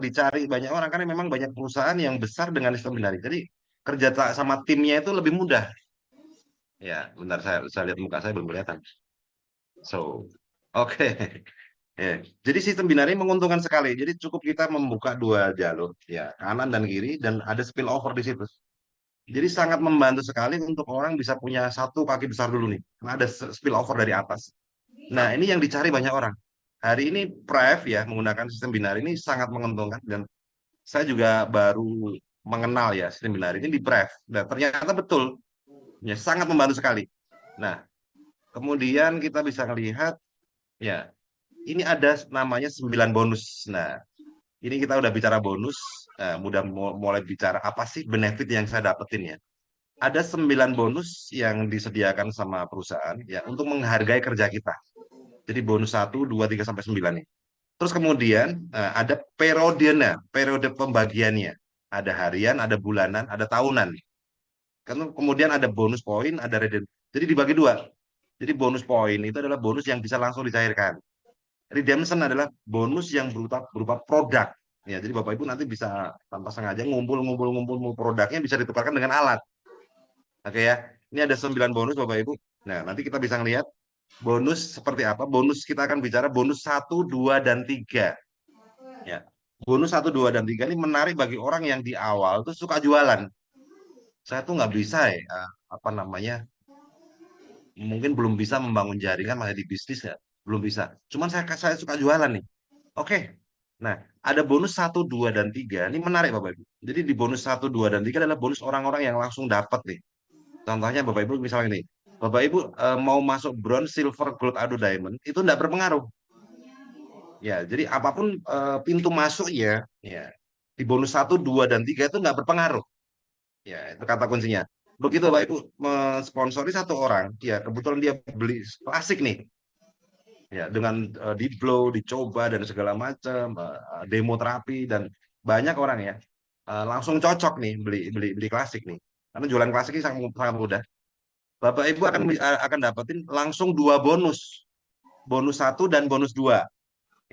dicari banyak orang karena memang banyak perusahaan yang besar dengan sistem binary. Jadi kerja sama timnya itu lebih mudah. Ya, bentar saya lihat muka saya belum kelihatan. So, oke. Ya. Jadi sistem binary menguntungkan sekali. Jadi cukup kita membuka dua jalur, ya kanan dan kiri, dan ada spillover di situ. Jadi sangat membantu sekali untuk orang bisa punya satu kaki besar dulu nih, karena ada spillover dari atas. Nah, ini yang dicari banyak orang. Hari ini Prev ya menggunakan sistem binary ini sangat menguntungkan dan saya juga baru mengenal ya sistem binary ini di Prev. Dan ternyata betul, ya sangat membantu sekali. Nah, kemudian kita bisa melihat ya ini ada namanya 9 bonus. Nah, ini kita udah bicara bonus, mudah mulai bicara apa sih benefit yang saya dapetin ya. Ada 9 bonus yang disediakan sama perusahaan ya untuk menghargai kerja kita. Jadi bonus 1, 2, 3 sampai 9 nih. Terus kemudian ada periodenya, periode pembagiannya. Ada harian, ada bulanan, ada tahunan. Kemudian ada bonus poin, ada redemption. Jadi dibagi dua. Jadi bonus poin itu adalah bonus yang bisa langsung dicairkan. Redemption adalah bonus yang berupa produk. Ya, jadi Bapak Ibu nanti bisa tanpa sengaja ngumpul produknya bisa ditukarkan dengan alat. Oke ya. Ini ada 9 bonus Bapak Ibu. Nah, nanti kita bisa ngelihat bonus seperti apa. Bonus kita akan bicara bonus 1, 2, dan 3. Ya. Bonus 1, 2, dan 3 ini menarik bagi orang yang di awal tuh suka jualan. Saya tuh nggak bisa ya, apa namanya, mungkin belum bisa membangun jaringan masih di bisnis ya, belum bisa. Cuman saya suka jualan nih. Oke. Nah, ada bonus 1, 2, dan 3. Ini menarik Bapak Ibu. Jadi di bonus 1, 2, dan 3 adalah bonus orang-orang yang langsung dapat nih. Contohnya Bapak Ibu misalnya nih, Bapak Ibu mau masuk bronze, silver, gold, atau diamond, itu tidak berpengaruh. Ya, jadi apapun pintu masuknya, ya di bonus 1, 2, dan 3 itu nggak berpengaruh. Ya, itu kata kuncinya. Begitu Bapak Ibu mensponsori satu orang, ya kebetulan dia beli klasik nih, ya dengan di blow, dicoba dan segala macam, demo terapi dan banyak orang ya langsung cocok nih beli beli beli klasik nih. Karena jualan klasik ini sangat sangat mudah. Bapak Ibu akan dapetin langsung dua bonus. Bonus 1 dan bonus 2.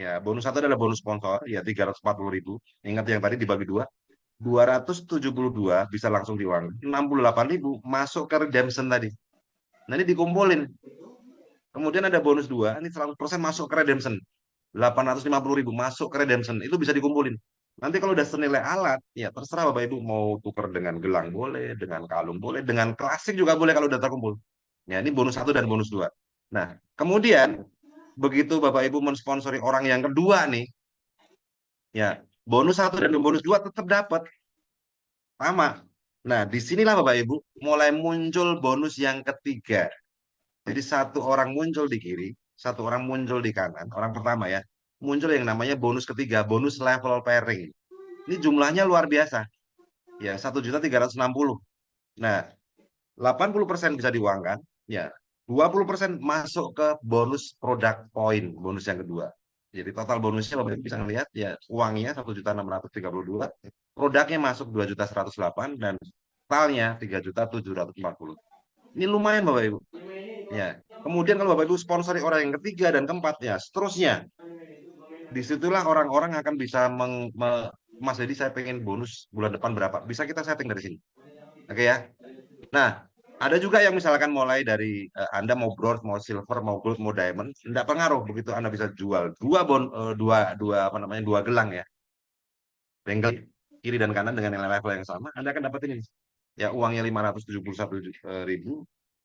Ya, bonus 1 adalah bonus sponsor, ya 340.000. Ingat yang tadi dibagi dua. 272 bisa langsung diuang. 68.000 masuk ke redemption tadi. Nah, ini dikumpulin. Kemudian ada bonus 2, ini 100% masuk ke redemption. 850.000 masuk ke redemption. Itu bisa dikumpulin. Nanti kalau udah senilai alat, ya terserah Bapak Ibu mau tukar dengan gelang boleh, dengan kalung boleh, dengan klasik juga boleh kalau udah terkumpul. Ya, ini bonus 1 dan bonus 2. Nah, kemudian begitu Bapak Ibu mensponsori orang yang kedua nih, ya bonus 1 dan bonus 2 tetap dapat sama. Nah, disinilah Bapak Ibu mulai muncul bonus yang ketiga. Jadi satu orang muncul di kiri, satu orang muncul di kanan, orang pertama ya, muncul yang namanya bonus ketiga, bonus level pairing. Ini jumlahnya luar biasa, ya 1.360.000. Nah, 80% bisa diuangkan, ya 20% masuk ke bonus produk poin, bonus yang kedua. Jadi total bonusnya Bapak Ibu bisa melihat ya uangnya 1.632, produknya masuk 2.108 dan totalnya 3.740. Ini lumayan Bapak Ibu. Ya. Kemudian kalau Bapak Ibu sponsori orang yang ketiga dan keempat ya, seterusnya. Disitulah orang-orang akan bisa Mas Dedi saya pengen bonus bulan depan berapa? Bisa kita setting dari sini. Oke ya. Nah, ada juga yang misalkan mulai dari Anda mau bronze, mau silver, mau gold, mau diamond, tidak pengaruh begitu Anda bisa jual dua apa namanya dua gelang ya, bengkel kiri dan kanan dengan nilai level yang sama, Anda akan dapat ini. Ya uangnya 571.000,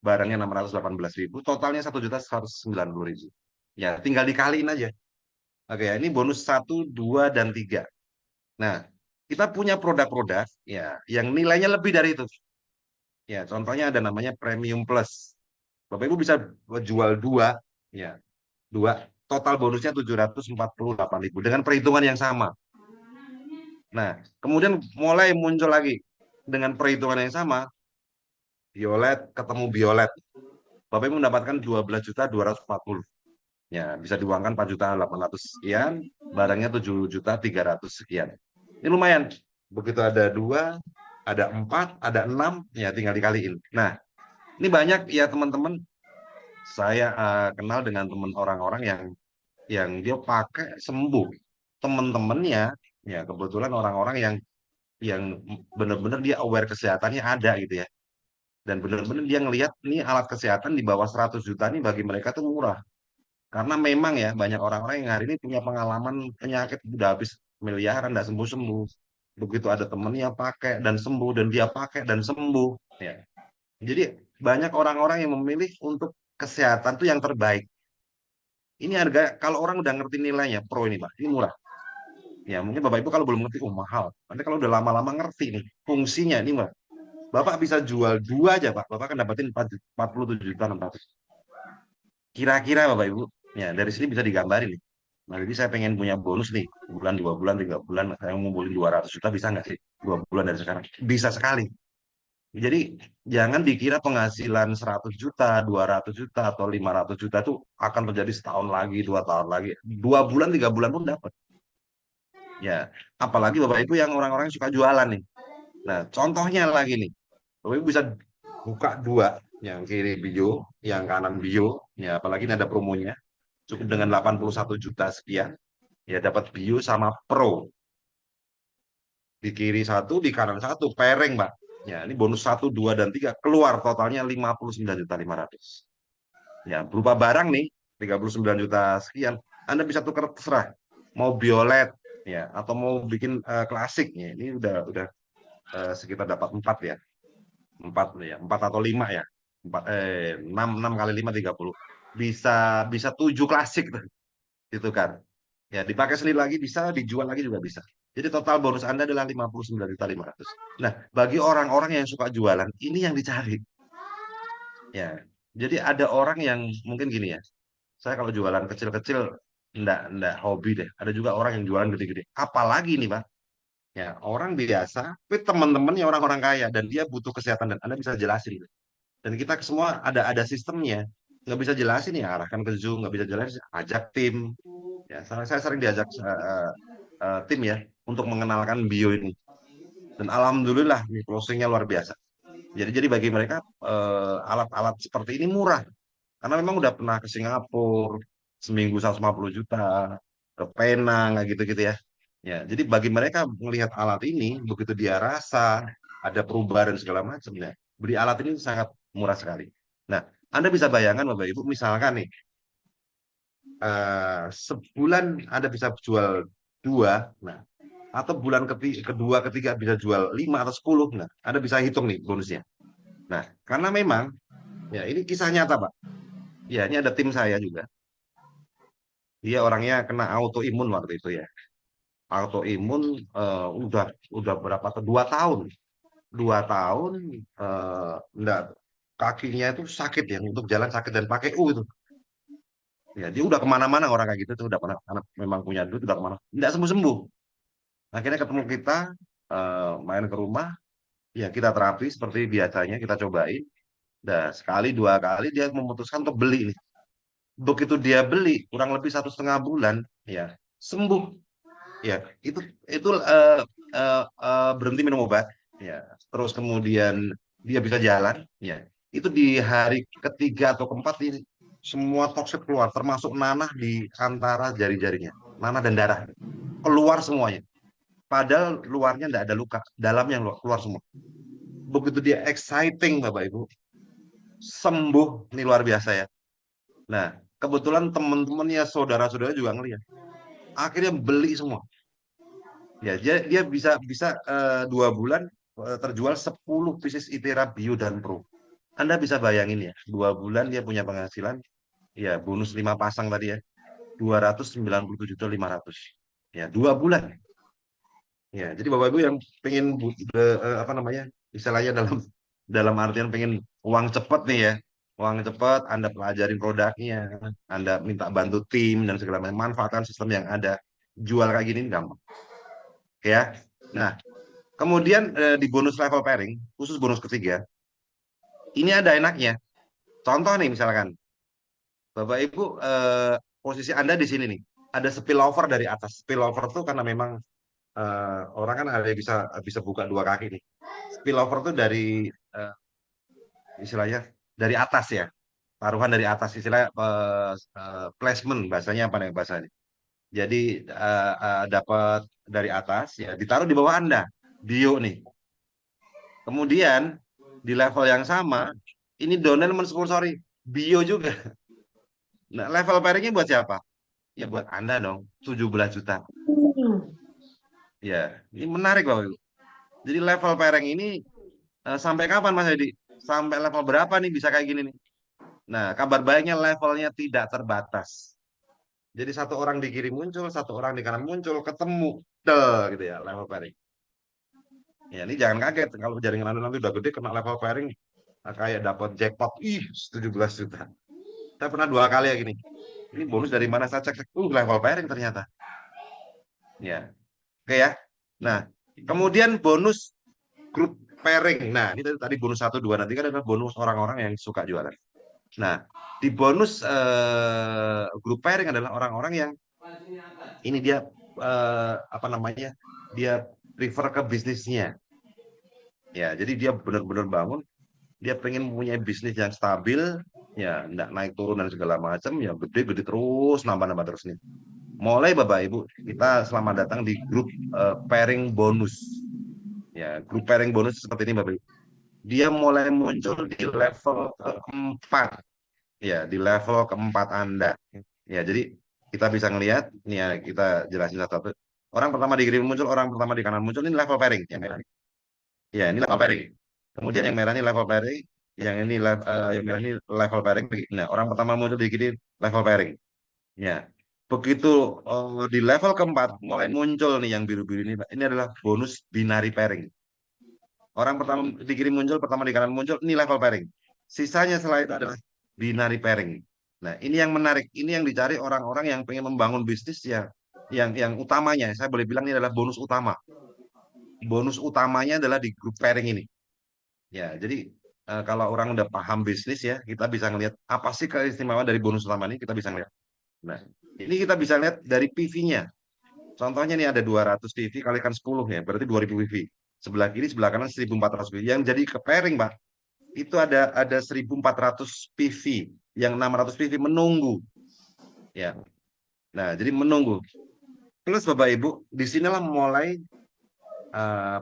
barangnya 618.000, totalnya 1.190.000. Ya tinggal dikaliin aja. Oke, ya, ini bonus 1, 2, dan 3. Nah, kita punya produk-produk ya yang nilainya lebih dari itu. Ya, contohnya ada namanya Premium Plus. Bapak Ibu bisa jual dua, ya, dua. Total bonusnya 748.000 dengan perhitungan yang sama. Nah, kemudian mulai muncul lagi dengan perhitungan yang sama, violet ketemu violet. Bapak Ibu mendapatkan 12.240. Ya, bisa diuangkan 4.800 sekian, barangnya 7.300 sekian. Ini lumayan. Begitu ada dua, ada empat, ada enam, ya tinggal dikaliin. Nah, ini banyak ya teman-teman. Saya kenal dengan teman orang-orang yang dia pakai sembuh. Teman-temannya Ya, kebetulan orang-orang yang benar-benar dia aware kesehatannya ada gitu ya. Dan benar-benar dia ngelihat nih alat kesehatan di bawah 100 juta nih bagi mereka tuh murah. Karena memang ya banyak orang-orang yang hari ini punya pengalaman penyakit udah habis miliaran nggak sembuh-sembuh. Begitu ada temennya pakai dan sembuh dan dia pakai dan sembuh. Ya. Jadi banyak orang-orang yang memilih untuk kesehatan tuh yang terbaik. Ini harga kalau orang udah ngerti nilainya pro ini Pak, ini murah. Ya mungkin Bapak Ibu kalau belum ngerti, oh mahal. Nanti kalau udah lama-lama ngerti nih fungsinya ini Pak. Bapak bisa jual dua aja Pak, Bapak kan dapatin 47 juta 600. Kira-kira Bapak Ibu, ya dari sini bisa digambarin nih. Nah, jadi saya pengen punya bonus nih, bulan, 2 bulan, 3 bulan, saya ngumpulin 200 juta bisa nggak sih? 2 bulan dari sekarang. Bisa sekali. Jadi jangan dikira penghasilan 100 juta, 200 juta, atau 500 juta itu akan terjadi setahun lagi, 2 tahun lagi. 2 bulan, 3 bulan pun dapat. Ya, apalagi Bapak Ibu yang orang-orang yang suka jualan nih. Nah, contohnya lagi nih, Bapak Ibu bisa buka dua, yang kiri bio, yang kanan bio, ya apalagi ini ada promonya, cukup dengan 81 juta sekian, ya dapat bio sama pro, di kiri satu, di kanan satu, pairing, Mbak. Ya, ini bonus satu, dua, dan tiga, keluar totalnya 59 juta 500. Ya, berupa barang nih, 39 juta sekian, Anda bisa tukar terserah, mau violet, ya, atau mau bikin klasik, ya, ini udah sekitar dapat empat ya, empat ya, empat atau lima ya, empat, enam kali lima 30, bisa bisa 7 klasik tuh, gitu kan. Ya, dipakai sendiri lagi bisa, dijual lagi juga bisa. Jadi total bonus Anda adalah 59 juta 500. Nah, bagi orang-orang yang suka jualan, ini yang dicari. Ya, jadi ada orang yang mungkin gini ya, saya kalau jualan kecil-kecil enggak hobi deh. Ada juga orang yang jualan gede-gede. Apalagi nih, Pak. Ya, orang biasa, tapi teman-temannya orang-orang kaya dan dia butuh kesehatan dan Anda bisa jelasin. Dan kita semua ada sistemnya. Nggak bisa jelasin ya, arahkan ke Zoom, nggak bisa jelasin, ajak tim. Ya, saya sering diajak tim ya untuk mengenalkan bio ini. Dan alhamdulillah nih closingnya luar biasa. Jadi bagi mereka alat-alat seperti ini murah karena memang udah pernah ke Singapura seminggu 150 juta, ke Penang kayak gitu-gitu ya. Ya, jadi bagi mereka melihat alat ini begitu dia rasa ada perubahan dan segala macam ya. Beli alat ini sangat murah sekali. Nah, Anda bisa bayangkan Bapak Ibu misalkan nih sebulan Anda bisa jual dua, nah atau bulan kedua, ketiga bisa jual 5 atau 10. Nah, Anda bisa hitung nih bonusnya. Nah, karena memang ya ini kisah nyata, Pak. Ya, ini ada tim saya juga. Dia orangnya kena autoimun waktu itu ya. Autoimun udah berapa tuh? 2 tahun. 2 tahun enggak, kakinya itu sakit ya untuk jalan sakit dan pakai itu. Ya, dia udah kemana-mana orang kayak gitu tuh udah pernah karena memang punya duit udah kemana. Enggak sembuh-sembuh. Akhirnya ketemu kita main ke rumah. Ya, kita terapi seperti biasanya kita cobain. Nah, sekali dua kali dia memutuskan untuk beli nih. Begitu dia beli, kurang lebih 1,5 bulan, ya sembuh. Ya, itu berhenti minum obat. Ya, terus kemudian dia bisa jalan. Ya, itu di hari ketiga atau keempat ini semua toksik keluar, termasuk nanah di antara jari-jarinya, nanah dan darah keluar semuanya. Padahal luarnya tidak ada luka, dalamnya keluar semua. Begitu dia exciting, Bapak Ibu, sembuh, ini luar biasa ya. Nah, kebetulan teman-temannya, saudara-saudara juga ngelihat. Akhirnya beli semua. Ya, dia bisa bisa 2 bulan terjual 10 pieces Itera Bio dan Pro. Anda bisa bayangin ya, 2 bulan dia punya penghasilan, ya bonus 5 pasang tadi ya, 297.500. Ya, 2 bulan. Ya, jadi Bapak Ibu yang pengen apa namanya, istilahnya dalam dalam artian pengen uang cepat nih ya, uang cepat, Anda pelajarin produknya, Anda minta bantu tim dan segala macam, manfaatkan sistem yang ada, jual kayak gini gampang, ya. Nah, kemudian di bonus level pairing, khusus bonus ketiga, ini ada enaknya. Contoh nih misalkan, Bapak Ibu posisi Anda di sini nih, ada spillover dari atas. Spillover tuh karena memang orang kan ada yang bisa bisa buka dua kaki nih. Spillover tuh dari eh, istilahnya dari atas ya, taruhan dari atas istilahnya placement bahasanya apa nih bahasanya? Jadi dapat dari atas ya, ditaruh di bawah Anda. Bio nih. Kemudian di level yang sama, ini Donel mensponsori Bio juga. Nah, level pairingnya buat siapa? Ya buat Anda dong, 17 juta. Ya, ini menarik Bapak Ibu. Jadi level pairing ini sampai kapan Mas Edi? Sampai level berapa nih bisa kayak gini nih? Nah, kabar baiknya levelnya tidak terbatas. Jadi satu orang di kiri muncul, satu orang di kanan muncul, ketemu, del gitu ya level pairing. Ya, ini jangan kaget kalau jaringan Anda nanti udah gede kena level pairing kayak dapat jackpot, 17 juta. Saya pernah 2 kali ya gini. Ini bonus dari mana saya cek, level pairing ternyata. Ya, oke ya. Nah, kemudian bonus grup pairing. Nah, ini tadi bonus 1, 2 nanti kan adalah bonus orang-orang yang suka jualan. Nah, di bonus grup pairing adalah orang-orang yang ini dia apa namanya? Dia prefer ke bisnisnya. Ya, jadi dia benar-benar bangun, dia pengen punya bisnis yang stabil, ya, enggak naik turun dan segala macam, ya gede-gede terus, nambah-nambah terus nih. Mulai Bapak Ibu, kita selamat datang di grup pairing bonus. Ya, grup pairing bonus seperti ini Bapak Ibu. Dia mulai muncul di level keempat. Ya, di level keempat Anda. Ya, jadi kita bisa ngelihat, nih ya, kita jelasin satu-satu. Orang pertama di kiri muncul, orang pertama di kanan muncul, ini level pairing. Yang merah. Ya, ini level pairing. Kemudian yang merah ini level pairing, yang merah ini level pairing. Nah, orang pertama muncul di kiri level pairing. Ya, begitu di level keempat mulai muncul nih yang biru-biru ini, Pak. Ini adalah bonus binary pairing. Orang pertama di kiri muncul, pertama di kanan muncul, ini level pairing. Sisanya setelah itu adalah binary pairing. Nah, ini yang menarik. Ini yang dicari orang-orang yang pengen membangun bisnis ya, yang utamanya, saya boleh bilang ini adalah bonus utama. Bonus utamanya adalah di grup pairing ini. Ya, jadi kalau orang udah paham bisnis ya, kita bisa ngelihat apa sih keistimewaan dari bonus utama ini, kita bisa ngelihat. Nah, ini kita bisa lihat dari PV-nya. Contohnya nih ada 200 PV kalikan 10 ya, berarti 2000 PV. Sebelah kiri, sebelah kanan 1400 PV. Yang jadi ke pairing, Pak, itu ada 1400 PV, yang 600 PV menunggu. Ya. Nah, jadi menunggu. Plus Bapak Ibu, di sinilah mulai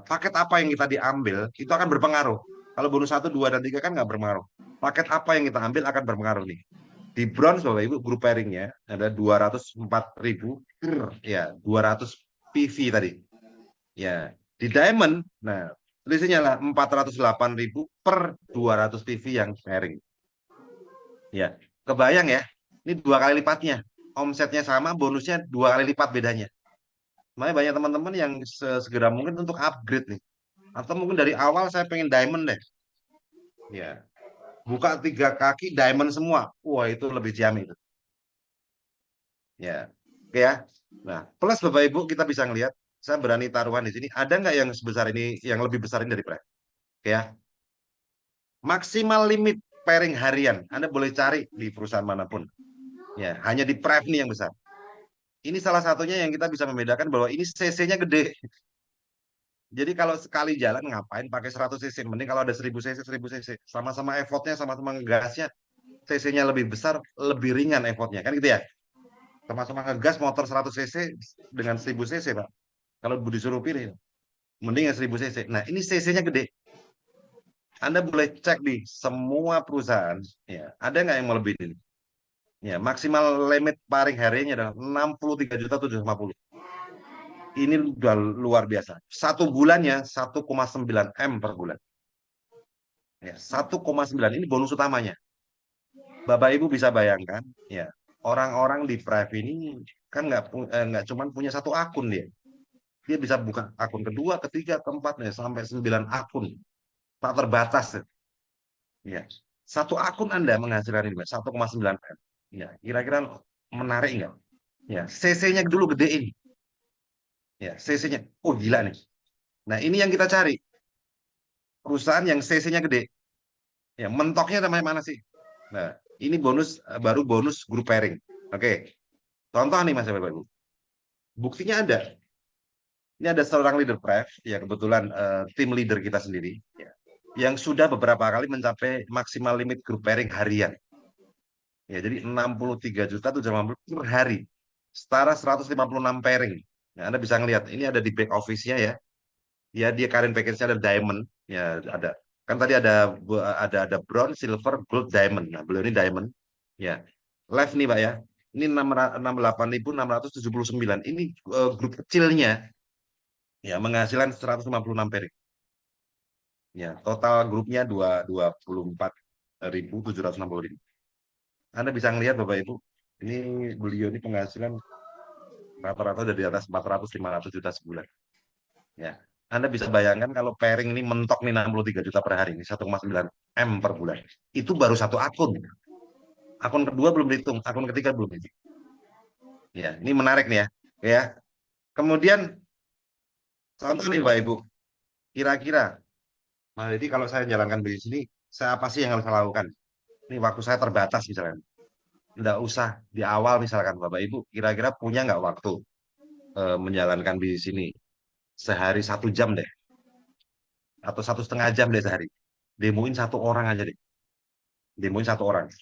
paket apa yang kita diambil itu akan berpengaruh. Kalau bonus 1, 2, dan 3 kan nggak berpengaruh. Paket apa yang kita ambil akan berpengaruh nih. Di bronze Bapak Ibu grup pairingnya ada 204.000, ya 200 PV tadi. Ya, di diamond, nah selisihnya lah 408.000 per 200 PV yang pairing. Ya, kebayang ya, ini 2 kali lipatnya. Omsetnya sama, bonusnya 2 kali lipat bedanya. Makanya banyak teman-teman yang segera mungkin untuk upgrade nih. Atau mungkin dari awal saya pengen diamond deh. Ya, buka 3 kaki diamond semua. Wah, itu lebih jamin. Ya, oke ya. Nah, plus Bapak Ibu kita bisa ngelihat, saya berani taruhan di sini. Ada nggak yang sebesar ini, yang lebih besar ini dari Prime? Oke ya, maksimal limit pairing harian. Anda boleh cari di perusahaan manapun. Ya, hanya di Prime ini yang besar. Ini salah satunya yang kita bisa membedakan bahwa ini CC-nya gede. Jadi kalau sekali jalan ngapain pakai 100 cc? Mending kalau ada 1000 cc, 1000 cc. Sama-sama effortnya, sama-sama ngegasnya, cc-nya lebih besar, lebih ringan effortnya. Kan gitu ya? Sama-sama ngegas motor 100 cc dengan 1000 cc, Pak. Kalau disuruh pilih, mending yang 1000 cc. Nah, ini cc-nya gede. Anda boleh cek di semua perusahaan, ya, ada nggak yang melebihi ini? Ya, maksimal limit paring harinya adalah 63.750. Ini udah luar biasa. Satu bulannya 1,9 M per bulan. Ya, 1,9 ini bonus utamanya. Bapak Ibu bisa bayangkan, ya, orang-orang di Prime ini kan nggak cuman punya satu akun dia. Dia bisa buka akun kedua, ketiga, keempat, ya, sampai 9 akun. Tak terbatas. Ya. Satu akun Anda menghasilkan ini, Pak, 1,9 M. Ya, kira-kira menarik nggak? Ya, CC-nya dulu gedein. Ya, CC-nya. Oh, gila nih. Nah, ini yang kita cari. Perusahaan yang CC-nya gede. Ya, mentoknya sampai mana sih? Nah, ini bonus baru bonus group pairing. Oke. Contoh nih Mas Bapak Ibu. Buktinya ada. Ini ada seorang leader Pref, ya kebetulan tim leader kita sendiri, ya, yang sudah beberapa kali mencapai maksimal limit group pairing harian. Ya, jadi 63 juta 750 per hari. setara 156 pairing. Nah, Anda bisa ngelihat ini ada di back office-nya ya. Ya, dia current package-nya ada diamond, ya ada. Kan tadi ada bronze, silver, gold, diamond. Nah, beliau ini diamond. Ya. Live nih, Pak ya. Ini 68.679. Ini grup kecilnya ya menghasilkan 156 pairing. Ya, total grupnya 24.760. Anda bisa ngelihat Bapak Ibu, ini beliau ini penghasilan rata-rata dari atas 400-500 juta sebulan. Ya. Anda bisa bayangkan kalau pairing ini mentok nih 63 juta per hari, ini 1,9 M per bulan. Itu baru satu akun. Akun kedua belum dihitung, akun ketiga belum dihitung. Ya, ini menarik nih ya. Ya. Kemudian contoh nih Pak Ibu, kira-kira, nah jadi kalau saya jalankan bisnis ini, saya apa sih yang harus saya lakukan? Ini waktu saya terbatas misalkan. Nggak usah di awal misalkan Bapak Ibu, kira-kira punya nggak waktu menjalankan bisnis ini? Sehari 1 jam deh, atau 1,5 jam deh sehari. Demoin satu orang aja deh. Demoin satu orang.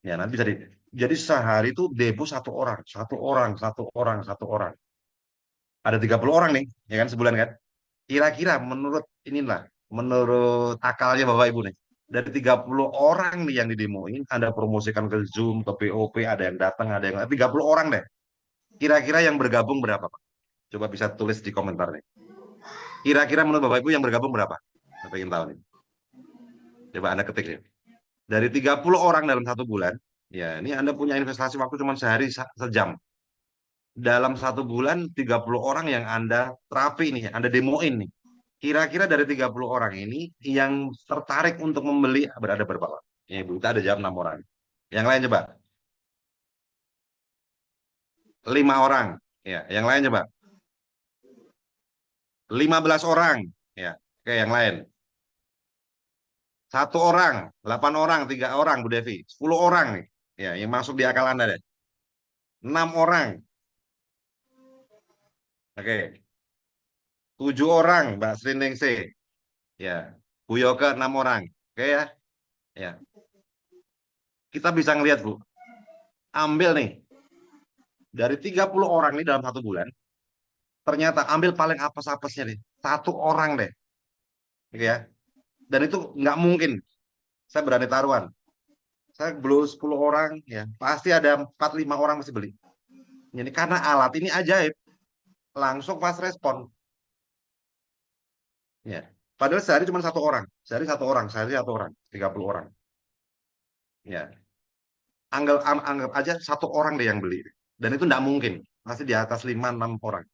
Ya, nanti bisa jadi sehari itu demo satu orang, satu orang, satu orang, satu orang. Ada 30 orang nih, ya kan sebulan kan? Kira-kira menurut inilah, menurut akalnya Bapak Ibu nih, dari 30 orang nih yang didemoin, Anda promosikan ke Zoom, ke POP, ada yang datang, ada yang 30 orang deh. Kira-kira yang bergabung berapa, Pak? Coba bisa tulis di komentar nih. Kira-kira menurut Bapak Ibu yang bergabung berapa? Saya ingin tahu nih. Coba Anda ketik nih. Dari 30 orang dalam 1 bulan, ya ini Anda punya investasi waktu cuma sehari sejam. Dalam 1 bulan 30 orang yang Anda terapi nih, Anda demoin nih. Kira-kira dari 30 orang ini yang tertarik untuk membeli berada berapa orang? Ya, Ibu, kita ada jawab 6 orang. Yang lain coba, 5 orang. Ya, yang lain coba, 15 orang. Ya, oke, yang lain. 1 orang, 8 orang, 3 orang, Bu Devi. 10 orang nih. Ya, yang masuk di akal Anda deh. 6 orang. Oke. 7 orang, Mbak Sriningsih. Ya, Bu Yoga 6 orang. Oke ya. Ya, kita bisa ngelihat Bu. Ambil nih dari 30 orang nih dalam 1 bulan. Ternyata ambil paling apes-apesnya nih. 1 orang deh. Oke ya. Dan itu nggak mungkin. Saya berani taruhan. Saya belum 10 orang ya. Pasti ada 4-5 orang masih beli. Jadi karena alat ini ajaib. Langsung fast respon. Ya. Padahal sehari cuma 1 orang. Sehari 1 orang. Sehari 1 orang. 30 orang. Ya. Anggap aja 1 orang deh yang beli. Dan itu nggak mungkin. Pasti di atas 5-6 orang.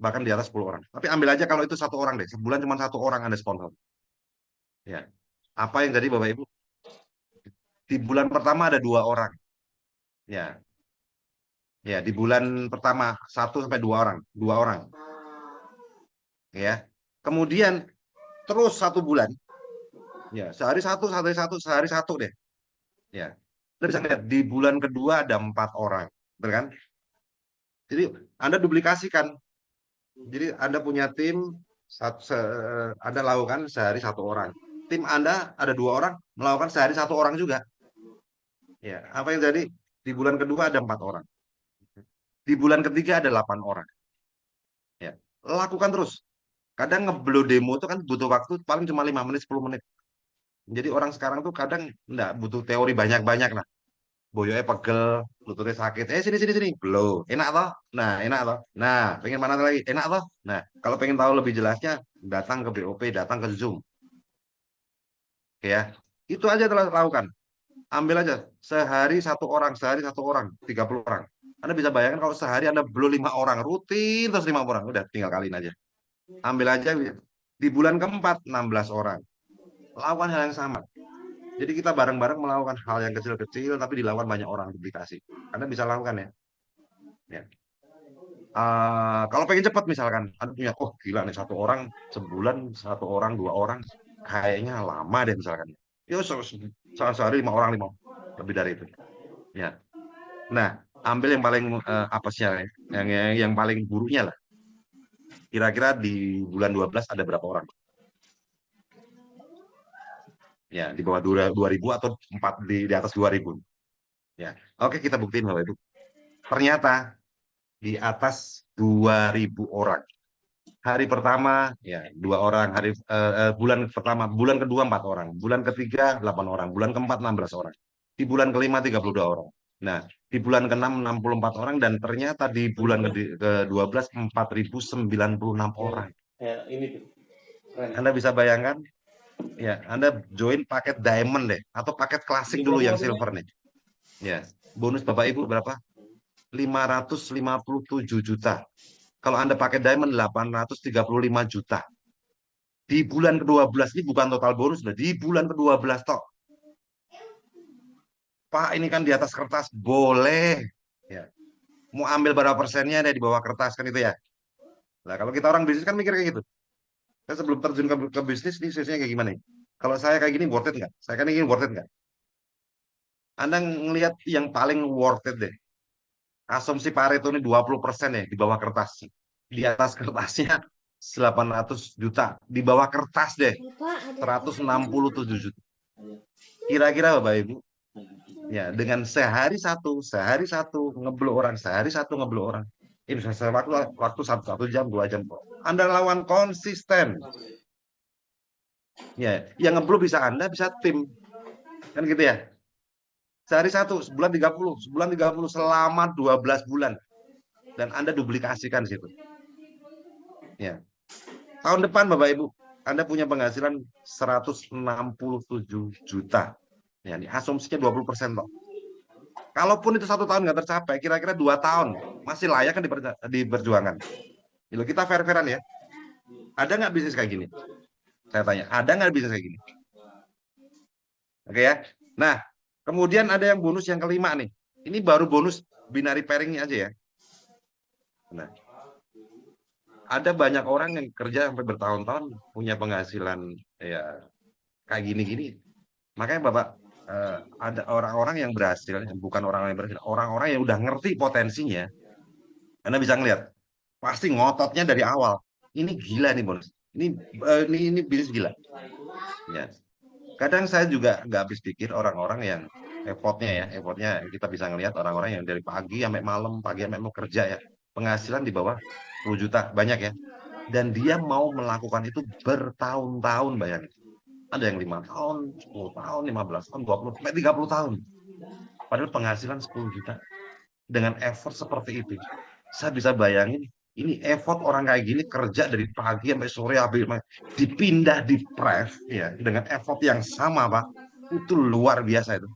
Bahkan di atas 10 orang. Tapi ambil aja kalau itu 1 orang deh. Sebulan cuma 1 orang Anda sponsor. Ya. Apa yang jadi Bapak Ibu? Di bulan pertama ada 2 orang. Ya. Ya, di bulan pertama 1 sampai 2 orang. 2 orang. Ya. Kemudian terus 1 bulan. Ya, sehari satu, sehari satu, sehari satu deh. Ya. Kita bisa lihat di bulan kedua ada 4 orang. Betul kan? Jadi Anda duplikasikan. Jadi Anda punya tim, Anda lakukan sehari 1 orang. Tim Anda ada 2 orang, melakukan sehari 1 orang juga. Ya, apa yang jadi? Di bulan kedua ada 4 orang. Di bulan ketiga ada 8 orang. Ya, lakukan terus. Kadang ngeblow demo itu kan butuh waktu paling cuma 5 menit, 10 menit. Jadi orang sekarang tuh kadang nggak butuh teori banyak-banyak lah. Boyonya pegel, lututnya sakit. Sini sini sini, blow. Enak toh? Nah, enak toh? Nah, pengen mana lagi? Enak toh? Nah, kalau pengen tahu lebih jelasnya, datang ke BOP, datang ke Zoom, ya. Itu aja telah lakukan. Ambil aja sehari 1 orang, 30 orang. Anda bisa bayangkan kalau sehari Anda blow 5 orang, rutin terus 5 orang, udah tinggal kaliin aja. Ambil aja di bulan keempat 16 orang. Lakukan hal yang sama. Jadi kita bareng-bareng melakukan hal yang kecil-kecil tapi dilakukan banyak orang duplikasi. Anda bisa lakukan ya. Ya. Kalau pengen cepat misalkan, Anda punya, oh gila nih 1 orang sebulan, 1 orang, 2 orang, kayaknya lama deh misalkan. Ya sehari 5 orang, 5 lebih dari itu. Ya. Nah, ambil yang paling apesnya, ya. yang paling buruknya lah. Kira-kira di bulan 12 ada berapa orang? Ya, di bawah 2.000 atau di atas 2.000. Ya. Oke, kita buktiin Bapak Ibu. Ternyata di atas 2.000 orang. Hari pertama ya 2 orang, bulan pertama, bulan kedua 4 orang, bulan ketiga 8 orang, bulan keempat 16 orang, di bulan kelima 32 orang. Nah, di bulan keenam 64 orang dan ternyata di bulan ke-12 4.096 orang. Ini keren. Anda bisa bayangkan ya, Anda join paket diamond deh atau paket klasik dulu yang silver nih. Ya, bonus Bapak Ibu berapa? 557 juta. Kalau Anda pakai diamond 835 juta. Di bulan ke-12 ini bukan total bonus, di bulan ke-12 toh. Pak, ini kan di atas kertas boleh. Ya. Mau ambil berapa persennya deh di bawah kertas kan itu ya. Nah, kalau kita orang bisnis kan mikir kayak gitu. Saya sebelum terjun ke bisnis nih sisinya kayak gimana nih? Kalau saya kayak gini worth it nggak? Saya kan ingin worth it nggak? Anda ngelihat yang paling worth it deh. Asumsi Pareto ini 20% ya di bawah kertas. Di atas kertasnya 800 juta. Di bawah kertas deh 167 juta. Kira-kira Bapak Ibu, ya dengan sehari satu ngeblok orang, sehari satu ngeblok orang. Ini bisa waktu 1 jam 2 jam. Anda lawan konsisten. Ya, yang ngeblok bisa Anda, bisa tim. Kan gitu ya. Sehari satu, sebulan 30 selama 12 bulan. Dan Anda duplikasikan situ. Ya. Tahun depan Bapak Ibu, Anda punya penghasilan 167 juta. Ya, ini asumsinya 20% toh. Kalaupun itu 1 tahun nggak tercapai, kira-kira 2 tahun masih layak kan diperjuangkan. Kalau kita fair-fairan ya, ada nggak bisnis kayak gini? Saya tanya, ada nggak bisnis kayak gini? Oke ya. Nah, kemudian ada yang bonus yang kelima nih. Ini baru bonus binary pairingnya aja ya. Nah, ada banyak orang yang kerja sampai bertahun-tahun punya penghasilan ya kayak gini-gini. Makanya Bapak, ada orang-orang yang berhasil, bukan orang yang berhasil, orang-orang yang udah ngerti potensinya. Anda bisa ngelihat, pasti ngototnya dari awal. Ini gila nih bonus. Ini bisnis gila. Ya. Kadang saya juga nggak habis pikir orang-orang yang effortnya kita bisa ngelihat orang-orang yang dari pagi sampai malam, pagi sampai mau kerja ya, penghasilan di bawah 10 juta, banyak ya. Dan dia mau melakukan itu bertahun-tahun, bayangin. Ada yang 5 tahun, 10 tahun, 15 tahun, 20, sampai 30 tahun. Padahal penghasilan 10 juta. Dengan effort seperti itu. Saya bisa bayangin, ini effort orang kayak gini kerja dari pagi sampai sore, habis dipindah di press ya, dengan effort yang sama Pak. Itu luar biasa itu.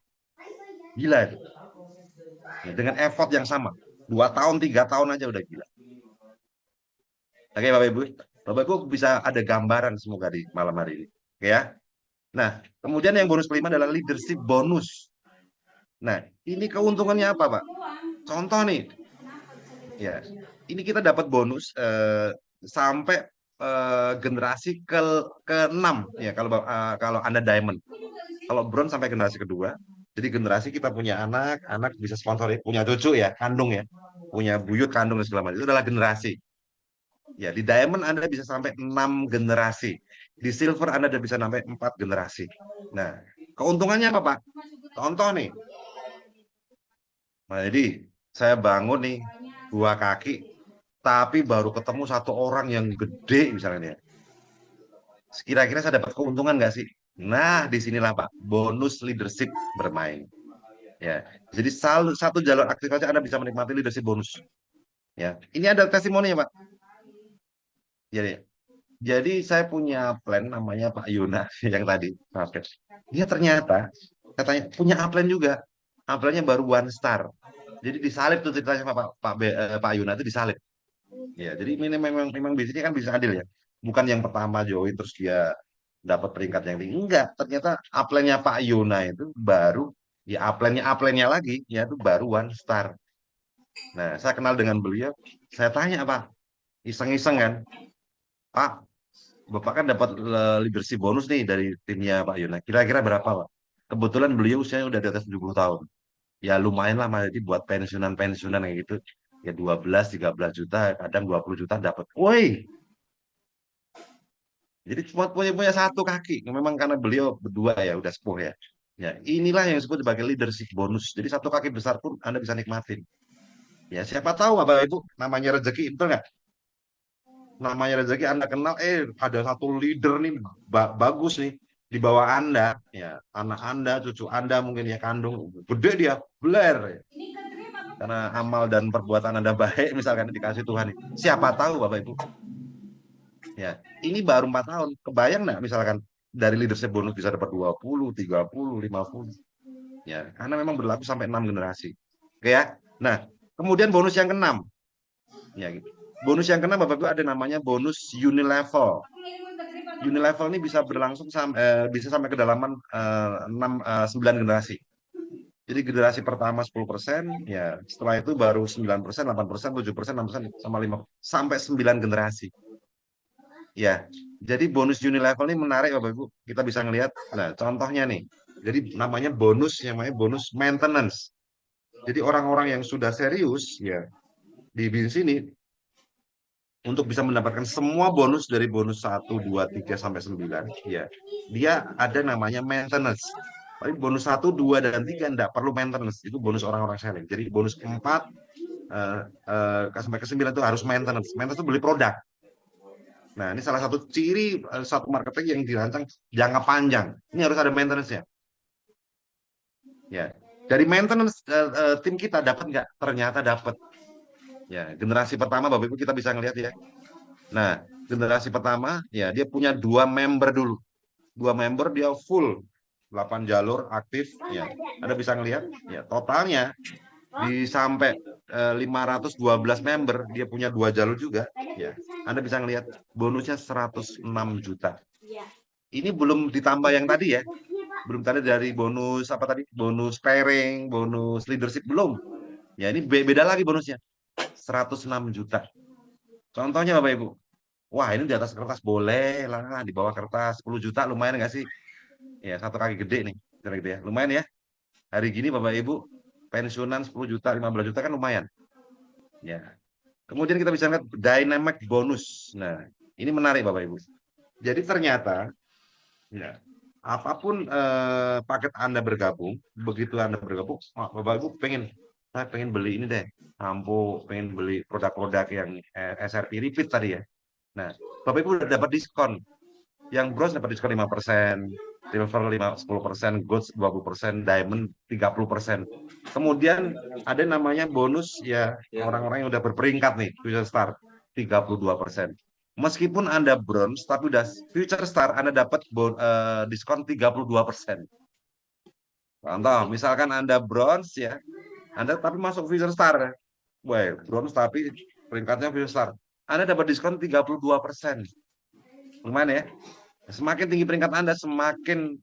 Gila itu. Ya, dengan effort yang sama. 2 tahun, 3 tahun aja udah gila. Oke Bapak Ibu. Bapak Ibu bisa ada gambaran semoga di malam hari ini. Oke ya. Nah, kemudian yang bonus kelima adalah leadership bonus. Nah, ini keuntungannya apa, Pak? Contoh nih, ya, ini kita dapat bonus sampai generasi ke-6 ya kalau Anda diamond. Kalau bronze sampai generasi kedua. Jadi generasi kita punya anak, anak bisa sponsorin, punya cucu ya, kandung ya, punya buyut, kandung dan segala macam. Itu adalah generasi. Ya, di diamond Anda bisa sampai 6 generasi. Di silver Anda bisa sampai 4 generasi. Nah, keuntungannya apa, Pak? Contoh nih. Nah, jadi saya bangun nih 2 kaki, tapi baru ketemu satu orang yang gede misalnya. Kira-kira saya dapat keuntungan nggak sih? Nah, disinilah Pak, bonus leadership bermain. Ya, jadi satu jalur aktif aja Anda bisa menikmati leadership bonus. Ya, ini ada testimoni ya Pak. Jadi saya punya plan namanya Pak Yuna yang tadi, Pak. Dia ternyata katanya punya upline juga. Upline-nya baru 1 star. Jadi disalib tuh ceritanya sama Pak Yuna itu disalib. Ya, jadi ini memang bisnisnya kan bisnis adil ya. Bukan yang pertama join terus dia dapat peringkat yang tinggi. Enggak, ternyata upline-nya Pak Yuna itu baru ya upline-nya lagi ya itu baru 1 star. Nah, saya kenal dengan beliau, saya tanya Pak, iseng-iseng kan, Pak, Bapak kan dapat leadership bonus nih dari timnya Pak Yuna. Kira-kira berapa, Pak? Kebetulan beliau usianya udah di atas 70 tahun. Ya lumayan lah, jadi buat pensiunan-pensiunan kayak gitu. Ya 12, 13 juta, kadang 20 juta dapat. Woi, jadi cuma punya satu kaki. Memang karena beliau berdua ya, udah sepuh ya. Ya, inilah yang disebut sebagai leadership bonus. Jadi satu kaki besar pun Anda bisa nikmatin. Ya, siapa tahu Bapak Ibu namanya rezeki, betul nggak? Namanya rezeki Anda kenal, ada satu leader nih bagus nih di bawah Anda, ya anak Anda, cucu Anda mungkin ya kandung, gede dia, beler, ya. Karena amal dan perbuatan Anda baik, misalkan dikasih Tuhan. Siapa tahu Bapak Ibu, ya ini baru 4 tahun, kebayang nggak misalkan dari leadership bonus bisa dapat 20, 30, 50, ya karena memang berlaku sampai 6 generasi. Oke ya. Nah, kemudian bonus yang keenam, ya gitu. Bonus yang keenam Bapak Ibu ada namanya bonus unilevel. Unilevel ini bisa berlangsung bisa sampai kedalaman 9 generasi. Jadi generasi pertama 10%, ya setelah itu baru 9%, 8%, 7%, 6%, sama 5 sampai 9 generasi. Ya, jadi bonus unilevel ini menarik Bapak Ibu. Kita bisa ngelihat, nah contohnya nih. Jadi namanya bonus, yang namanya bonus maintenance. Jadi orang-orang yang sudah serius, ya di bisnis ini untuk bisa mendapatkan semua bonus dari bonus 1, 2, 3 sampai 9, ya dia ada namanya maintenance. Tapi bonus 1, 2, dan 3 enggak perlu maintenance, itu bonus orang-orang selling. Jadi bonus 4 sampai ke 9 itu harus maintenance. Maintenance itu beli produk. Nah, ini salah satu ciri satu marketing yang dirancang jangka panjang. Ini harus ada maintenance-nya. Ya, dari maintenance tim kita dapat nggak? Ternyata dapat. Ya, generasi pertama Bapak Ibu kita bisa ngelihat ya. Nah, generasi pertama ya dia punya 2 member dulu. 2 member dia full 8 jalur aktif ya. Anda bisa ngelihat ya totalnya di sampai 512 member dia punya 2 jalur juga ya. Anda bisa ngelihat bonusnya 106 juta. Ini belum ditambah yang tadi ya. Belum tadi dari bonus apa tadi? Bonus pairing, bonus leadership belum. Ya ini beda lagi bonusnya. 106 juta. Contohnya Bapak Ibu. Wah, ini di atas kertas boleh lah, di bawah kertas 10 juta lumayan nggak sih? Ya, satu kaki gede nih, gitu ya. Lumayan ya. Hari gini Bapak Ibu pensiunan 10 juta, 15 juta kan lumayan. Ya. Kemudian kita bisa lihat dynamic bonus. Nah, ini menarik Bapak Ibu. Jadi ternyata ya, apapun paket Anda bergabung, begitu Anda bergabung, Bapak Ibu saya pengen beli ini deh, pengen beli produk-produk yang SRP repeat tadi ya. Nah, Bapak Ibu udah dapat diskon. Yang bronze dapat diskon 5%, silver 10%, gold 20%, diamond 30%. Kemudian ada namanya bonus ya orang-orang yang udah berperingkat nih, future star 32%. Meskipun Anda bronze tapi udah future star Anda dapat diskon 32%. Contoh, misalkan Anda bronze ya, Anda tapi masuk future star. Wah, bronze tapi peringkatnya future star. Anda dapat diskon 32%. Lumayan ya. Semakin tinggi peringkat Anda, semakin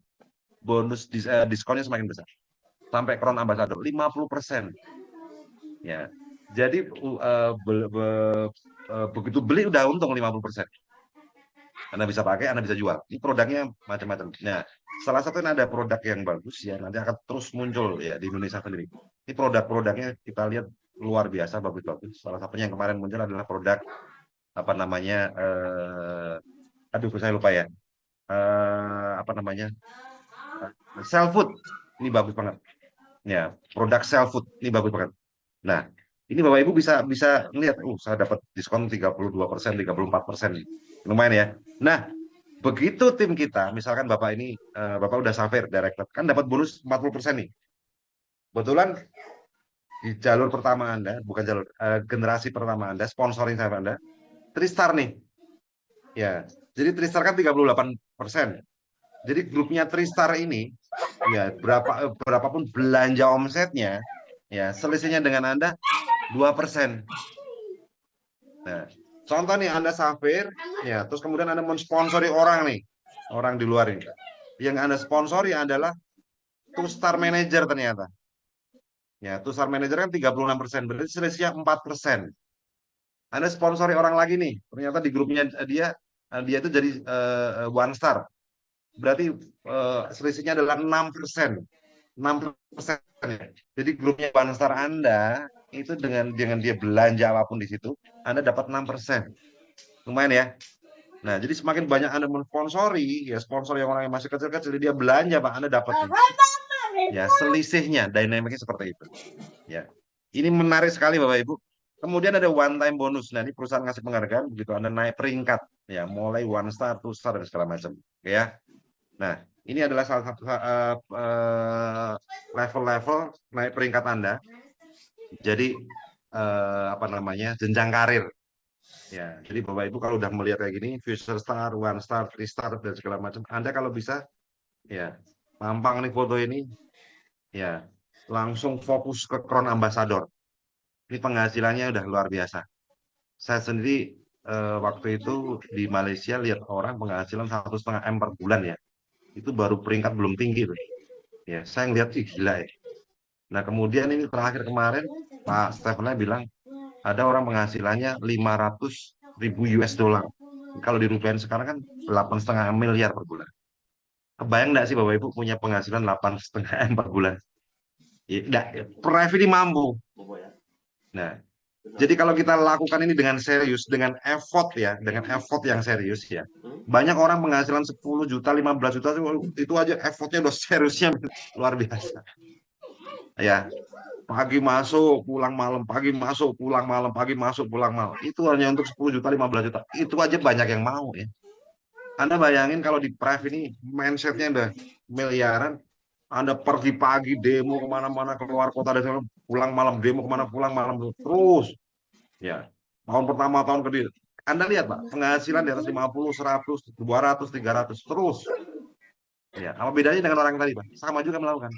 diskonnya semakin besar. Sampai Crown Ambassador 50%. Ya. Jadi begitu beli udah untung 50%. Anda bisa pakai, Anda bisa jual. Ini produknya macam-macam. Nah, salah satu ada produk yang bagus ya, nanti akan terus muncul ya di Indonesia sendiri. Ini produk-produknya kita lihat luar biasa bagus-bagus. Salah satunya yang kemarin muncul adalah produk apa namanya aduh saya lupa ya. Apa namanya? Self food. Ini bagus banget. Ya, produk self food ini bagus banget. Nah, ini Bapak Ibu bisa bisa lihat, saya dapat diskon 32%, 34%. Lumayan ya. Nah, begitu tim kita, misalkan Bapak ini Bapak udah Safir Director, kan dapat bonus 40% nih. Kebetulan di jalur pertama Anda, bukan jalur generasi pertama Anda, sponsoring saya Anda, Tristar nih. Ya. Jadi Tristar kan 38%. Jadi grupnya Tristar ini ya berapapun belanja omsetnya ya selisihnya dengan Anda 2%. Nah, contoh nih Anda Safir ya, terus kemudian Anda mensponsori orang nih, orang di luar ini. Yang Anda sponsori adalah Two Star Manager ternyata. Ya, Two Star Manager kan 36%, berarti selisihnya 4%. Anda sponsori orang lagi nih, ternyata di grupnya dia itu jadi One Star. Berarti selisihnya adalah 6%. 6%. Jadi grupnya One Star Anda itu dengan dia belanja apapun di situ, Anda dapat 6%. Lumayan ya. Nah, jadi semakin banyak Anda mensponsori, ya sponsor yang orang yang masih kecil-kecil, dia belanja, Pak, Anda dapat nih. Ya, selisihnya, dynamicnya seperti itu. Ya. Ini menarik sekali Bapak Ibu. Kemudian ada one time bonus. Nah, ini perusahaan ngasih penghargaan begitu Anda naik peringkat ya, mulai one star, two star dan segala macam. Oke ya. Nah, ini adalah salah satu level-level naik peringkat Anda. Jadi apa namanya? Jenjang karir. Ya, jadi Bapak Ibu kalau udah melihat kayak gini, Future Star, One Star, Three Star dan segala macam, Anda kalau bisa ya, mampang nih foto ini ya, langsung fokus ke Crown Ambassador. Ini penghasilannya udah luar biasa. Saya sendiri waktu itu di Malaysia lihat orang penghasilan 1,5 M per bulan ya. Itu baru peringkat belum tinggi tuh. Ya, saya ngeliat ih gila ya. Nah, kemudian ini terakhir kemarin Pak Stefan bilang ada orang penghasilannya 500.000 US dollar. Kalau dirupiahin sekarang kan 8,5 miliar per bulan. Kebayang nggak sih Bapak Ibu punya penghasilan 8,5 M per bulan? Ya, enggak, private ini mampu. Bobo ya. Nah, jadi kalau kita lakukan ini dengan serius, dengan effort ya, dengan effort yang serius ya. Banyak orang penghasilan 10 juta, 15 juta itu aja effortnya udah seriusnya luar biasa. Ya, pagi masuk, pulang malam, pagi masuk, pulang malam, pagi masuk, pulang malam. Itu hanya untuk 10 juta, 15 juta. Itu aja banyak yang mau ya. Anda bayangin kalau di Prime ini mindsetnya udah miliaran, Anda pergi pagi demo kemana-mana keluar kota dan pulang malam demo kemana pulang malam terus. Ya, tahun pertama tahun kedua. Anda lihat Pak, penghasilan di atas 50, 100, 200, 300 terus. Ya, apa bedanya dengan orang tadi Pak? Sama juga melakukan.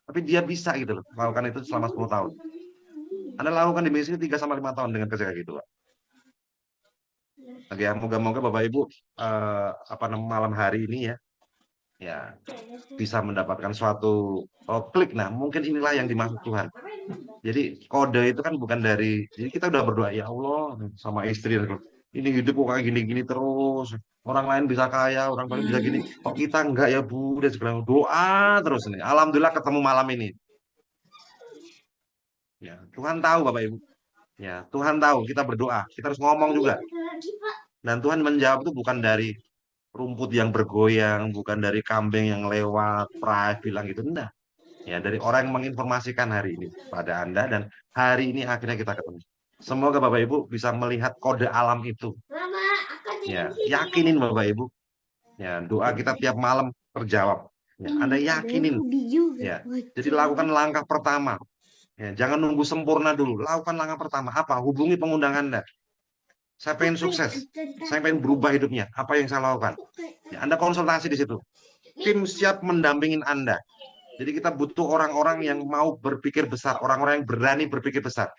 Tapi dia bisa gitu loh, melakukan itu selama 10 tahun. Anda lakukan di misi 3 sampai 5 tahun dengan kerja kayak gitu Pak. Oke, ya, moga-moga Bapak Ibu apa namanya malam hari ini ya, ya bisa mendapatkan suatu klik. Nah, mungkin inilah yang dimaksud Tuhan. Jadi kode itu kan bukan dari, jadi kita udah berdoa ya Allah sama istri ini hidup kok kayak gini-gini terus. Orang lain bisa kaya, orang lain bisa gini. Kok kita enggak ya Bu? Dan segala doa terus nih. Alhamdulillah ketemu malam ini. Ya, Tuhan tahu Bapak Ibu. Ya, Tuhan tahu kita berdoa. Kita harus ngomong juga. Dan Tuhan menjawab itu bukan dari rumput yang bergoyang, bukan dari kambing yang lewat, pride bilang gitu. Enggak. Ya, dari orang yang menginformasikan hari ini pada Anda dan hari ini akhirnya kita ketemu. Semoga Bapak Ibu bisa melihat kode alam itu. Ya, yakinin Bapak Ibu. Ya, doa kita tiap malam terjawab. Ya, Anda yakinin. Ya, jadi lakukan langkah pertama. Ya, jangan nunggu sempurna dulu. Lakukan langkah pertama. Apa? Hubungi pengundang Anda. Saya pengen sukses. Saya pengen berubah hidupnya. Apa yang saya lakukan? Ya, Anda konsultasi di situ. Tim siap mendampingin Anda. Jadi kita butuh orang-orang yang mau berpikir besar, orang-orang yang berani berpikir besar.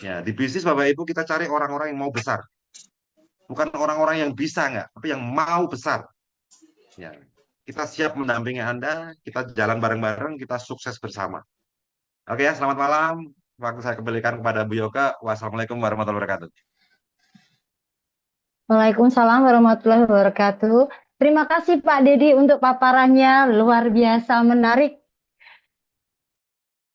Ya, di bisnis Bapak Ibu kita cari orang-orang yang mau besar. Bukan orang-orang yang bisa nggak, tapi yang mau besar. Ya, kita siap mendampingi Anda, kita jalan bareng-bareng, kita sukses bersama. Oke ya, selamat malam. Waktu saya kembalikan kepada Bu Yoga. Wassalamualaikum warahmatullahi wabarakatuh. Waalaikumsalam warahmatullahi wabarakatuh. Terima kasih Pak Dedi untuk paparannya, luar biasa menarik.